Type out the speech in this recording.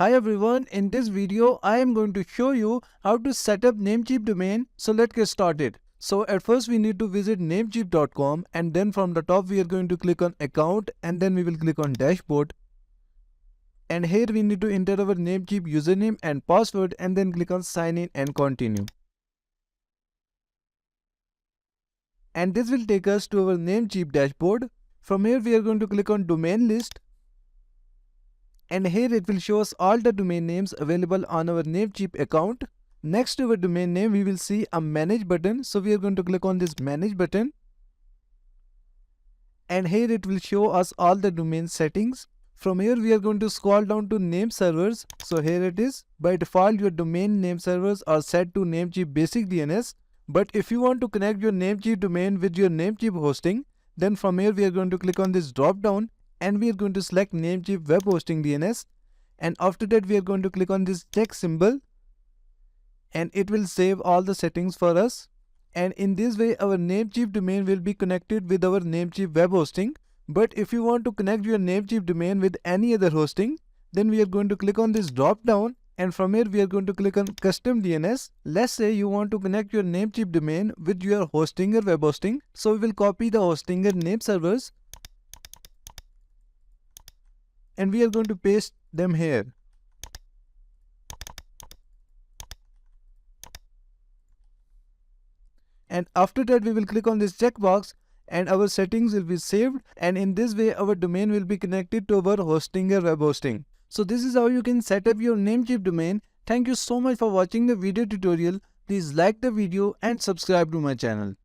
Hi everyone, in this video I am going to show you how to set up Namecheap domain. So let's get started. So at first we need to visit namecheap.com, and then from the top we are going to click on account, and then we will click on dashboard. And here we need to enter our Namecheap username and password, and then click on sign in and continue. And this will take us to our Namecheap dashboard. From here we are going to click on domain list. And here it will show us all the domain names available on our Namecheap account. Next to our domain name, we will see a manage button. So we are going to click on this manage button. And here it will show us all the domain settings. From here we are going to scroll down to Nameservers. So here it is. By default, your domain name servers are set to Namecheap basic DNS. But if you want to connect your Namecheap domain with your Namecheap hosting, then from here we are going to click on this drop down. And we are going to select Namecheap Web Hosting DNS, and after that we are going to click on this check symbol, and it will save all the settings for us. And in this way our Namecheap domain will be connected with our Namecheap Web Hosting. But if you want to connect your Namecheap domain with any other hosting, then we are going to click on this drop down, and from here we are going to click on Custom DNS. Let's say you want to connect your Namecheap domain with your Hostinger web hosting. So we will copy the Hostinger Nameservers, and we are going to paste them here. And after that we will click on this checkbox, and our settings will be saved, and in this way our domain will be connected to our Hostinger web hosting. So this is how you can set up your Namecheap domain. Thank you so much for watching the video tutorial. Please like the video and subscribe to my channel.